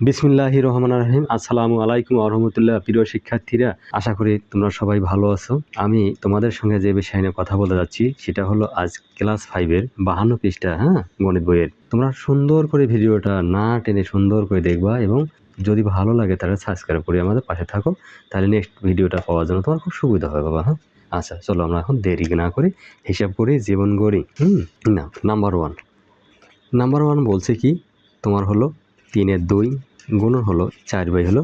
বিসমিল্লাহির রহমানির রহিম। আসসালামু আলাইকুম ওয়া রাহমাতুল্লাহ। প্রিয় শিক্ষার্থীরা, আশা করি তোমরা সবাই ভালো আছো। আমি তোমাদের সঙ্গে যে বিষয় নিয়ে কথা বলতে যাচ্ছি সেটা হলো আজ ক্লাস 5 এর 52 পৃষ্ঠা, গণিত বইয়ের। তোমরা সুন্দর করে ভিডিওটা না টেনে সুন্দর করে দেখবা এবং যদি ভালো লাগে তাহলে সাবস্ক্রাইব করে আমাদের পাশে থাকো, তাহলে নেক্সট ভিডিওটা পাওয়ার জন্য তোমার খুব সুবিধা হবে বাবা। আচ্ছা, চলো আমরা এখন দেরি না করে হিসাব করি, জীবন গড়ি। না, নাম্বার ওয়ান বলছে কি তোমার হলো 3-এর 2 গুণন হলো 4 হলো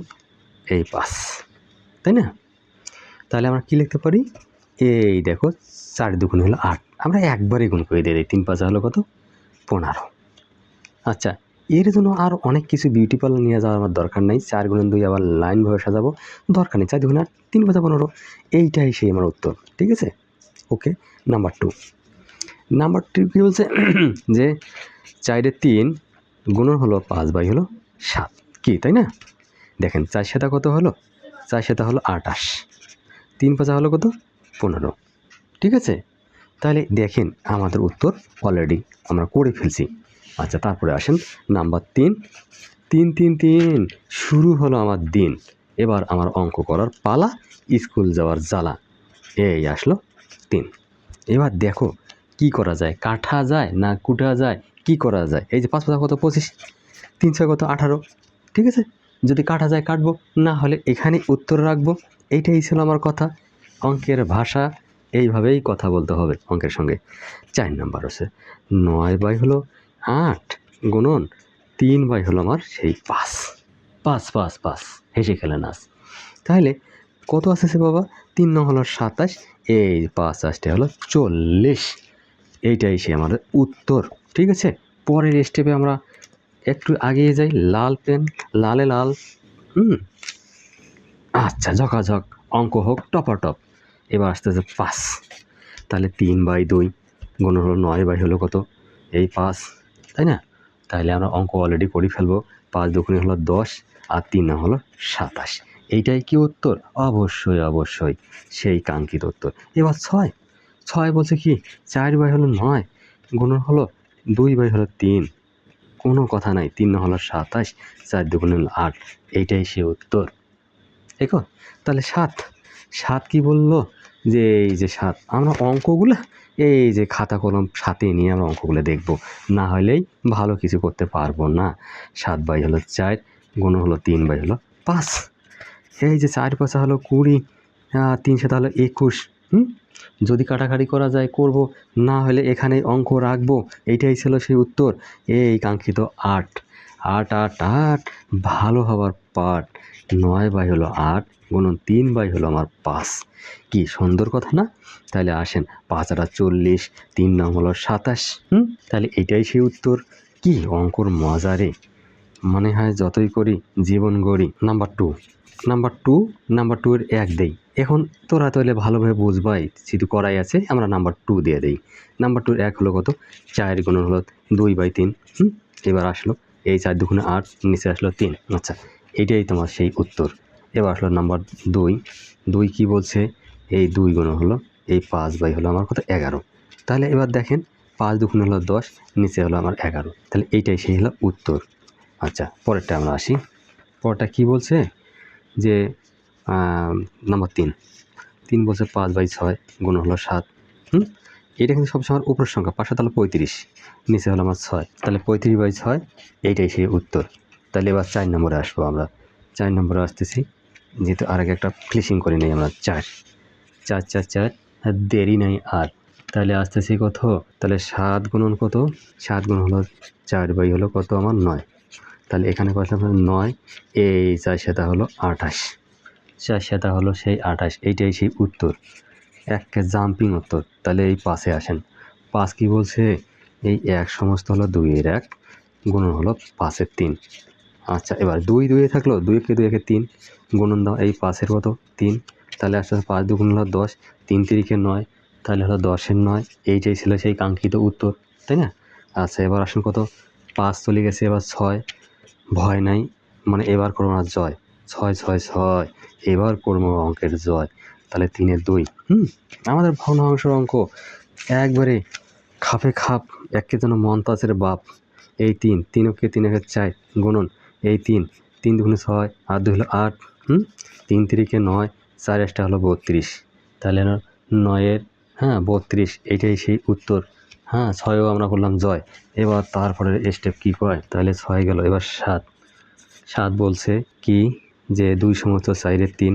এই 5, তাই না? তাহলে আমরা কি লিখতে পারি? এই দেখো 4 দুগুণ হলো 8, আমরা একবারই গুণ করে দিয়ে দিই। 3 5 হলো কত? 15। আচ্ছা, এর জন্য আর অনেক কিছু বিউটি পার্লার নিয়ে যাওয়ার আমার দরকার নাই। 4 গুণন 2 আবার লাইনভাবে সাজাবো, দরকার নেই। 4 দুগুণ 8, 3 5 15, এইটাই সেই আমার উত্তর। ঠিক আছে, ওকে। নাম্বার 2 কি বলছে? যে 4-এর 3 গুণন হলো 5 হলো 7, কি তাই না? দেখেন 4 7 কত হলো? 4 7 হলো 28, 3 5 হলো কত? 15। ঠিক আছে, তাহলে দেখেন আমাদের উত্তর অলরেডি আমরা করে ফেলছি। আচ্ছা, তারপরে আসেন নাম্বার 3। 3 3 3 শুরু হলো আমার দিন, এবার আমার অঙ্ক করার পালা, স্কুল যাওয়ার জ্বালা। এই আসলো 3। এবার দেখো কি করা যায়, কাটা যায় না কুটা যায়, কি করা যায়? এই যে 5 5 কত? 25, 3 6 কত? 18। ঠিক আছে, যদি কাটা যায় কাটবো, না হলে এখানে উত্তর রাখবো। এইটাই ছিল আমার কথা। অঙ্কের ভাষা এইভাবেই কথা বলতে হবে অঙ্কের সঙ্গে। 4 নাম্বার আছে 9 হলো 8 গুণন 3 হলো আমার সেই 5 5 5 5, হেসে খেলে নাচ। তাহলে কত আসছে বাবা? 3 9 হলো 27, এই 5 আসতে হলো 40। এইটাই সে আমাদের উত্তর। ঠিক আছে, পরের স্টেপে আমরা একটু আগিয়ে যাই। লাল পেন, লালে লাল। আচ্ছা, ঝকাঝক অঙ্ক হোক টপাটপ। এবার আসতেছে 5। তাহলে 3/2 গুণ হলো 9 হলো কত? এই 5, তাই না? তাহলে আমরা অঙ্ক অলরেডি করে ফেলবো। 5 দুগুণে হলো 10 আর 3 হলো 27। এইটাই কি উত্তর? অবশ্যই সেই কাঙ্ক্ষিত উত্তর। এবার 6 বলছে কি 4 হলো 9 গুণ হলো 2 হলো 3, কোনো কথা নাই। 3 হলো 27, 4 দুগুণে হলো 8, এইটাই সে উত্তর। দেখো, তাহলে 7 কি বললো? যে এই যে 7, আমরা অঙ্কগুলো এই যে খাতা কলম সাথে নিয়ে আমরা অঙ্কগুলো দেখবো, না হলেই ভালো কিছু করতে পারবো না। 7 হলো 4 গুণ হলো 3 হলো 5। এই যে 4 5 হলো 20, 3 7 হলো 21। যদি কাটাকাটি করা যায় করব, না হলে এখানে অঙ্ক রাখবো। এইটাই ছিল সেই উত্তর, এই কাঙ্ক্ষিত 8 8 8 8, ভালো হবার পাঠ। 9 হলো 8 গুণন 3 হলো আমার 5। কি সুন্দর কথা না? তাহলে আসেন 5 8 40, 3 9 হলো 27। তাহলে এটাই সেই উত্তর। কি অঙ্কর মজা রে, মনে হয় যতই করি জীবন গড়ি। নাম্বার টু এর 1 দেই। এখন তোরা তাহলে ভালোভাবে বুঝবাই, যেহেতু করাই আছে আমরা নাম্বার 2 দিয়ে দেই। নাম্বার 2 1 হলো কত? 4 গুণন হলো 2/3। এবার আসলো এই 4 দুগুণে 8, নিচে আসলো 3। আচ্ছা, এইটাই তোমার সেই উত্তর। এবার আসলো নাম্বার 2 কি বলছে? এই 2 গুণন হলো এই 5 হলো আমার কত? 11। তাহলে এবার দেখেন 5 দুগুণে হলো 10, নিচে হলো আমার 11। তাহলে এইটাই সেই হলো উত্তর। আচ্ছা, পরেরটা আমরা আসি। পরেরটা কি বলছে? যে নাম্বার 3 বলছে 5/6 গুণ হলো 7। এটা কিন্তু সবসময় আমার উপরের সংখ্যা, 5 তাহলে 35, নিচে হলো আমার 6, তাহলে 35/6, এইটাই সেই উত্তর। তাহলে এবার 4 নম্বরে আসবো আমরা। 4 নম্বরে আসতেছি, যেহেতু আর আগে একটা ফিনিশিং করে নিই আমরা। 4 4 4 4, আর দেরি নাই আর। তাহলে আসতেছি কত? তাহলে 7 গুণন কত? 7 গুণ হলো 4 হলো কত আমার? 9। তাহলে এখানে কত হবে? 9, এই 4 7 হলো 28, 4 7 হলো সেই 28, এইটাই সেই উত্তর। একটা জাম্পিং উত্তর। তাহলে এই 5-এ আসেন। 5 কি বলছে? এই 1 সমস্ত হলো 2 এর 1 গুণন হলো 5 এর 3। আচ্ছা, এবার 2 2 থাকলো, 2 কে 2 কে 3 গুণন দাও, এই 5 এর কত? 3। তাহলে আসলে 5 2 গুণ হলো 10, 3 3 9, তাহলে হলো 10 এর 9। এইটাই ছিল সেই কাঙ্ক্ষিত উত্তর, তাই না? আচ্ছা, এবার আসুন কত? 5 চলে গেছে, এবার 6। ভয় নাই, মানে এবার করবো না জয়। 6 6 6, এবার করবো অঙ্কের জয়। তাহলে 3 এর 2। আমাদের ভগ্নাংশের অঙ্ক একবারে খাপে খাপ, একে যেন মন্তাজের বাপ। এই 3 3 কে 3 4 গুণন এই 3 3 দুগুণে 6 আর 2 হলো 8 3 3 9 4 8 হলো 32 তাহলে 9-এর 32 এইটাই সেই উত্তর। 6ও আমরা করলাম জয়। এবার তারপরের স্টেপ কি কয়, তাহলে 6 গেল। এবার 7 বলছে কি যে 2 সমস্ত 4-এর 3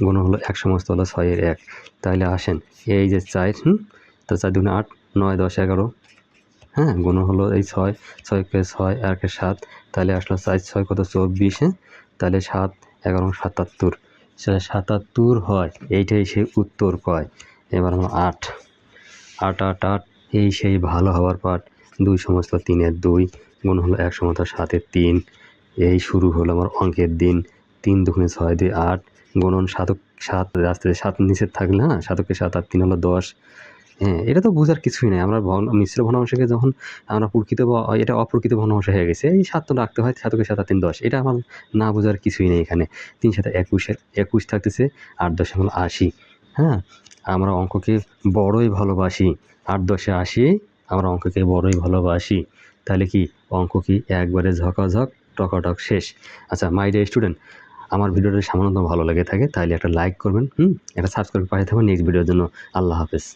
গুণ হলো 1 সমস্ত হলো 6-এর 1। তাহলে আসেন এই যে 4 তো 4 দুগুণে 8 9 10 11 গুণ হলো এই 6 6 6 আর 7 তাহলে আসলো 4 6 কত 24 তাহলে 7 11 77 সেটা 77 হয়। এইটাই সেই উত্তর কয়। এবার আমরা 8 8 8 8 এই সেই ভালো হওয়ার পাঠ। 2 সমস্ত 3-এর 2 গুণ হলো 1 সমস্ত 7-এর 3। এই শুরু হলো আমার অঙ্কের দিন। 3 দুগুণে 6 দিয়ে 8 গুণন 7 রাস্তায় 7 নিচে থাকলে 7কে 7 আর 3 হলো 10। এটা তো বোঝার কিছুই নাই। আমরা মিশ্র ভগ্নাংশকে যখন আমরা প্রকৃত এটা অপ্রকৃত ভগ্নাংশ হয়ে গেছে, এই 7 তো রাখতে হয়, 7কে 7 আর 3 10। এটা আমার না বোঝার কিছুই নেই এখানে। 3 7 21 থাকতেছে, 8 10 হলো 80। আমরা অঙ্ককে বড়ই ভালোবাসি। 8 10 80 আমরা অঙ্ককে বড়ই ভালোবাসি। তাহলে কি অঙ্ক কি একবারে ঝকাঝক টকাটক শেষ। আচ্ছা মাই ডিয়ার স্টুডেন্ট, আমার ভিডিওটা সামান্য ভালো লেগে থাকে তাহলে একটা লাইক করবেন, একটা সাবস্ক্রাইব পাঠিয়ে থাকবেন নেক্সট ভিডিওর জন্য। আল্লাহ হাফেজ।